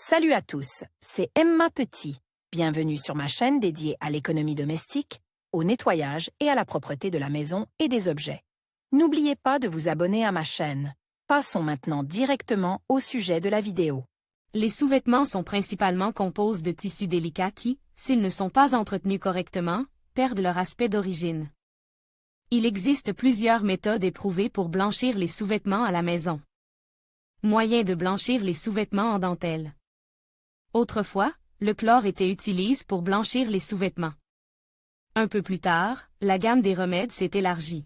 Salut à tous, c'est Emma Petit. Bienvenue sur ma chaîne dédiée à l'économie domestique, au nettoyage et à la propreté de la maison et des objets. N'oubliez pas de vous abonner à ma chaîne. Passons maintenant directement au sujet de la vidéo. Les sous-vêtements sont principalement composés de tissus délicats qui, s'ils ne sont pas entretenus correctement, perdent leur aspect d'origine. Il existe plusieurs méthodes éprouvées pour blanchir les sous-vêtements à la maison. Moyen de blanchir les sous-vêtements en dentelle. Autrefois, le chlore était utilisé pour blanchir les sous-vêtements. Un peu plus tard, la gamme des remèdes s'est élargie.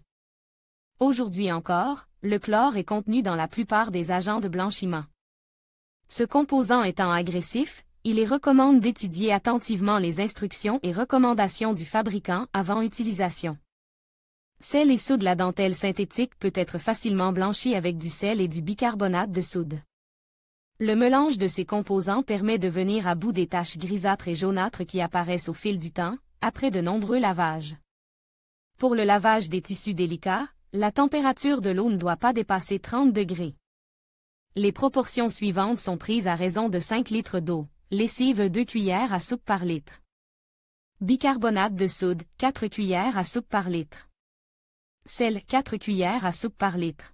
Aujourd'hui encore, le chlore est contenu dans la plupart des agents de blanchiment. Ce composant étant agressif, il est recommandé d'étudier attentivement les instructions et recommandations du fabricant avant utilisation. Sel et soude. La dentelle synthétique peut être facilement blanchie avec du sel et du bicarbonate de soude. Le mélange de ces composants permet de venir à bout des taches grisâtres et jaunâtres qui apparaissent au fil du temps, après de nombreux lavages. Pour le lavage des tissus délicats, la température de l'eau ne doit pas dépasser 30 degrés. Les proportions suivantes sont prises à raison de 5 litres d'eau. Lessive 2 cuillères à soupe par litre. Bicarbonate de soude 4 cuillères à soupe par litre. Sel 4 cuillères à soupe par litre.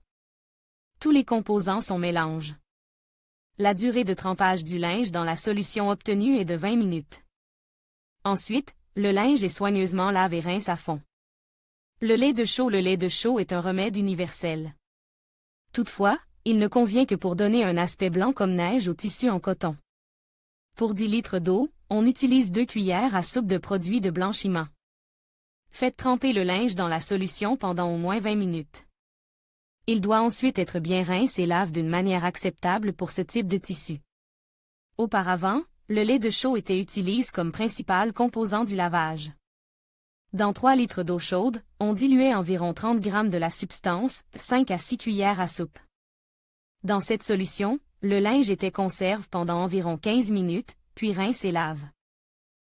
Tous les composants sont mélangés. La durée de trempage du linge dans la solution obtenue est de 20 minutes. Ensuite, le linge est soigneusement lavé et rince à fond. Le lait de chaux. Le lait de chaux est un remède universel. Toutefois, il ne convient que pour donner un aspect blanc comme neige au tissu en coton. Pour 10 litres d'eau, on utilise 2 cuillères à soupe de produits de blanchiment. Faites tremper le linge dans la solution pendant au moins 20 minutes. Il doit ensuite être bien rince et lave d'une manière acceptable pour ce type de tissu. Auparavant, le lait de chaux était utilisé comme principal composant du lavage. Dans 3 litres d'eau chaude, on diluait environ 30 g de la substance, 5 à 6 cuillères à soupe. Dans cette solution, le linge était conservé pendant environ 15 minutes, puis rince et lave.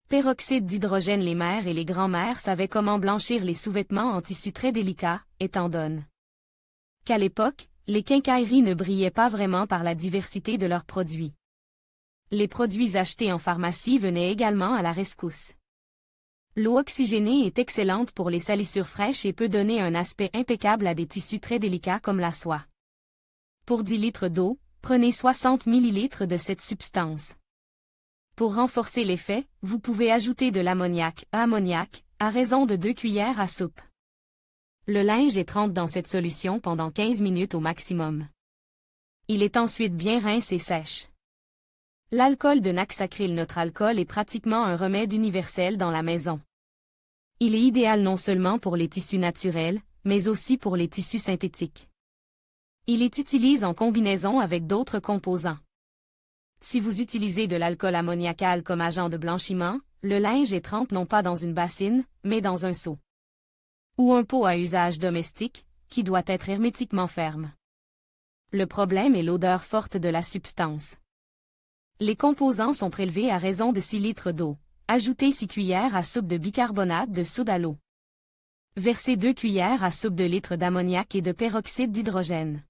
Peroxyde d'hydrogène. Les mères et les grands-mères savaient comment blanchir les sous-vêtements en tissu très délicat, étant donné qu'à l'époque, les quincailleries ne brillaient pas vraiment par la diversité de leurs produits. Les produits achetés en pharmacie venaient également à la rescousse. L'eau oxygénée est excellente pour les salissures fraîches et peut donner un aspect impeccable à des tissus très délicats comme la soie. Pour 10 litres d'eau, prenez 60 ml de cette substance. Pour renforcer l'effet, vous pouvez ajouter de l'ammoniac, à raison de 2 cuillères à soupe. Le linge est trempé dans cette solution pendant 15 minutes au maximum. Il est ensuite bien rince et sèche. L'alcool de naxacryl. Notre alcool est pratiquement un remède universel dans la maison. Il est idéal non seulement pour les tissus naturels, mais aussi pour les tissus synthétiques. Il est utilisé en combinaison avec d'autres composants. Si vous utilisez de l'alcool ammoniacal comme agent de blanchiment, le linge est trempé non pas dans une bassine, mais dans un seau. Ou un pot à usage domestique, qui doit être hermétiquement ferme. Le problème est l'odeur forte de la substance. Les composants sont prélevés à raison de 6 litres d'eau. Ajoutez 6 cuillères à soupe de bicarbonate de soude à l'eau. Versez 2 cuillères à soupe de litres d'ammoniac et de peroxyde d'hydrogène.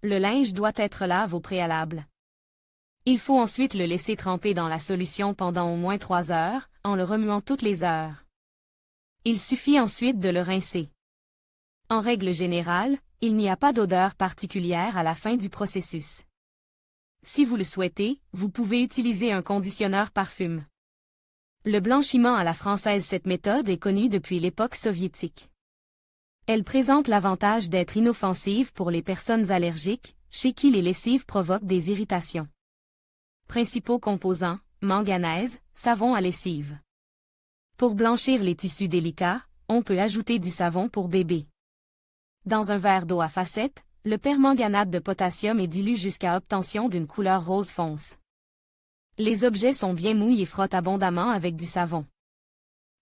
Le linge doit être lavé au préalable. Il faut ensuite le laisser tremper dans la solution pendant au moins 3 heures, en le remuant toutes les heures. Il suffit ensuite de le rincer. En règle générale, il n'y a pas d'odeur particulière à la fin du processus. Si vous le souhaitez, vous pouvez utiliser un conditionneur parfum. Le blanchiment à la française. Cette méthode est connue depuis l'époque soviétique. Elle présente l'avantage d'être inoffensive pour les personnes allergiques, chez qui les lessives provoquent des irritations. Principaux composants, manganèse, savon à lessive. Pour blanchir les tissus délicats, on peut ajouter du savon pour bébé. Dans un verre d'eau à facettes, le permanganate de potassium est dilué jusqu'à obtention d'une couleur rose fonce. Les objets sont bien mouillés et frottent abondamment avec du savon.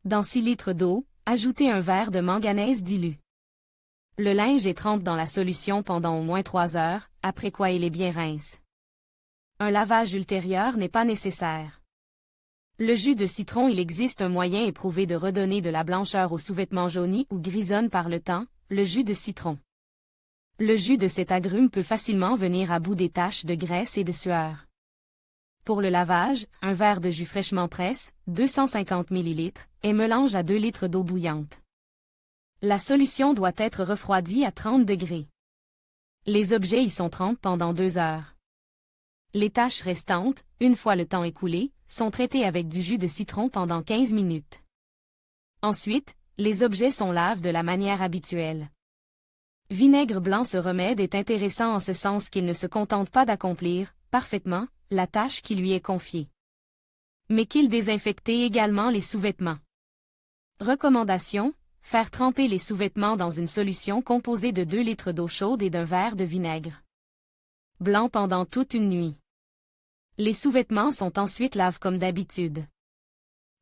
Dans 6 litres d'eau, ajoutez un verre de manganèse dilu. Le linge est trempé dans la solution pendant au moins 3 heures, après quoi il est bien rince. Un lavage ultérieur n'est pas nécessaire. Le jus de citron. Il existe un moyen éprouvé de redonner de la blancheur aux sous-vêtements jaunis ou grisonnent par le temps, le jus de citron. Le jus de cet agrume peut facilement venir à bout des taches de graisse et de sueur. Pour le lavage, un verre de jus fraîchement presse, 250 ml, et mélange à 2 litres d'eau bouillante. La solution doit être refroidie à 30 degrés. Les objets y sont trempés pendant 2 heures. Les taches restantes, une fois le temps écoulé, sont traitées avec du jus de citron pendant 15 minutes. Ensuite, les objets sont lavés de la manière habituelle. Vinaigre blanc. Ce remède est intéressant en ce sens qu'il ne se contente pas d'accomplir, parfaitement, la tâche qui lui est confiée, mais qu'il désinfecte également les sous-vêtements. Recommandation: faire tremper les sous-vêtements dans une solution composée de 2 litres d'eau chaude et d'un verre de vinaigre blanc pendant toute une nuit. Les sous-vêtements sont ensuite lavés comme d'habitude.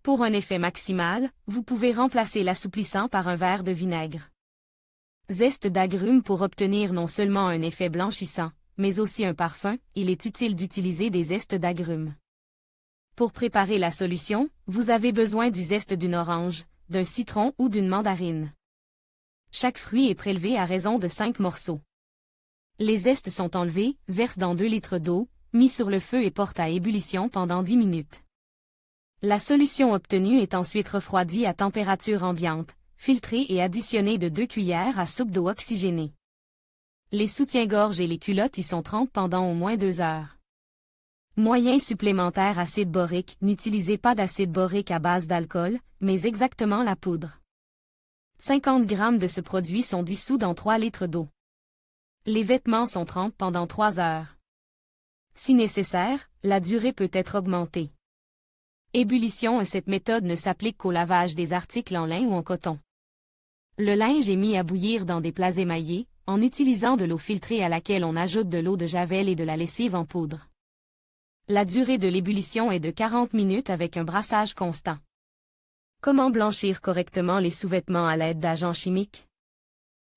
Pour un effet maximal, vous pouvez remplacer l'assouplissant par un verre de vinaigre. Zeste d'agrumes. Pour obtenir non seulement un effet blanchissant, mais aussi un parfum, il est utile d'utiliser des zestes d'agrumes. Pour préparer la solution, vous avez besoin du zeste d'une orange, d'un citron ou d'une mandarine. Chaque fruit est prélevé à raison de 5 morceaux. Les zestes sont enlevés, versent dans 2 litres d'eau, mis sur le feu et portent à ébullition pendant 10 minutes. La solution obtenue est ensuite refroidie à température ambiante, filtrée et additionnée de 2 cuillères à soupe d'eau oxygénée. Les soutiens-gorge et les culottes y sont trempés pendant au moins 2 heures. Moyen supplémentaire: acide borique. N'utilisez pas d'acide borique à base d'alcool, mais exactement la poudre. 50 g de ce produit sont dissous dans 3 litres d'eau. Les vêtements sont trempés pendant 3 heures. Si nécessaire, la durée peut être augmentée. Ébullition. Cette méthode ne s'applique qu'au lavage des articles en lin ou en coton. Le linge est mis à bouillir dans des plats émaillés, en utilisant de l'eau filtrée à laquelle on ajoute de l'eau de javel et de la lessive en poudre. La durée de l'ébullition est de 40 minutes avec un brassage constant. Comment blanchir correctement les sous-vêtements à l'aide d'agents chimiques?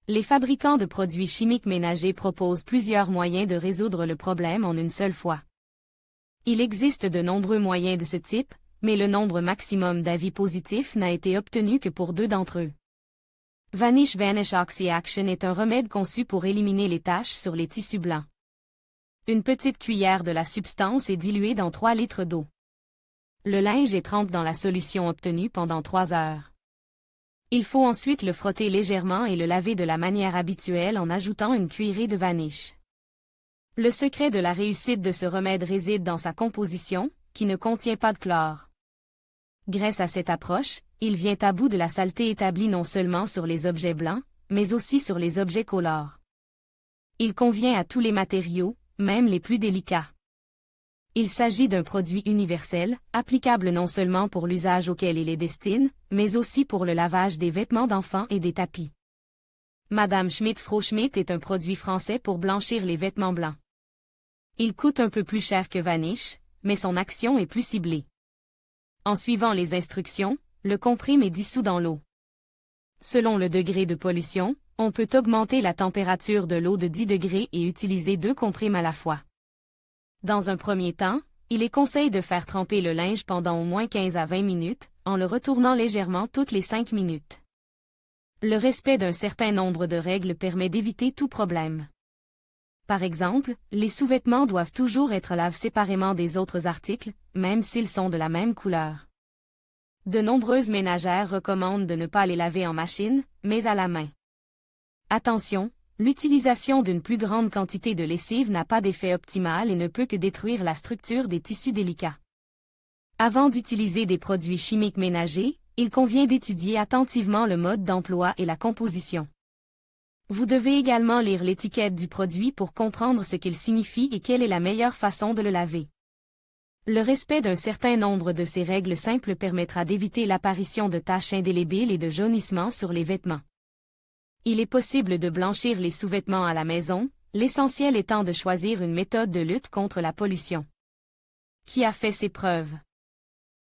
Les fabricants de produits chimiques ménagers proposent plusieurs moyens de résoudre le problème en une seule fois. Il existe de nombreux moyens de ce type, mais le nombre maximum d'avis positifs n'a été obtenu que pour 2 d'entre eux. Vanish Oxy Action est un remède conçu pour éliminer les taches sur les tissus blancs. Une petite cuillère de la substance est diluée dans 3 litres d'eau. Le linge est trempé dans la solution obtenue pendant 3 heures. Il faut ensuite le frotter légèrement et le laver de la manière habituelle en ajoutant une cuillerée de vanish. Le secret de la réussite de ce remède réside dans sa composition, qui ne contient pas de chlore. Grâce à cette approche, il vient à bout de la saleté établie non seulement sur les objets blancs, mais aussi sur les objets colores. Il convient à tous les matériaux, même les plus délicats. Il s'agit d'un produit universel, applicable non seulement pour l'usage auquel il est destiné, mais aussi pour le lavage des vêtements d'enfants et des tapis. Madame Schmidt Frau Schmidt est un produit français pour blanchir les vêtements blancs. Il coûte un peu plus cher que Vanish, mais son action est plus ciblée. En suivant les instructions, le comprime est dissous dans l'eau. Selon le degré de pollution, on peut augmenter la température de l'eau de 10 degrés et utiliser 2 comprimes à la fois. Dans un premier temps, il est conseillé de faire tremper le linge pendant au moins 15 à 20 minutes, en le retournant légèrement toutes les 5 minutes. Le respect d'un certain nombre de règles permet d'éviter tout problème. Par exemple, les sous-vêtements doivent toujours être lavés séparément des autres articles, même s'ils sont de la même couleur. De nombreuses ménagères recommandent de ne pas les laver en machine, mais à la main. Attention, l'utilisation d'une plus grande quantité de lessive n'a pas d'effet optimal et ne peut que détruire la structure des tissus délicats. Avant d'utiliser des produits chimiques ménagers, il convient d'étudier attentivement le mode d'emploi et la composition. Vous devez également lire l'étiquette du produit pour comprendre ce qu'il signifie et quelle est la meilleure façon de le laver. Le respect d'un certain nombre de ces règles simples permettra d'éviter l'apparition de taches indélébiles et de jaunissements sur les vêtements. Il est possible de blanchir les sous-vêtements à la maison, l'essentiel étant de choisir une méthode de lutte contre la pollution qui a fait ses preuves.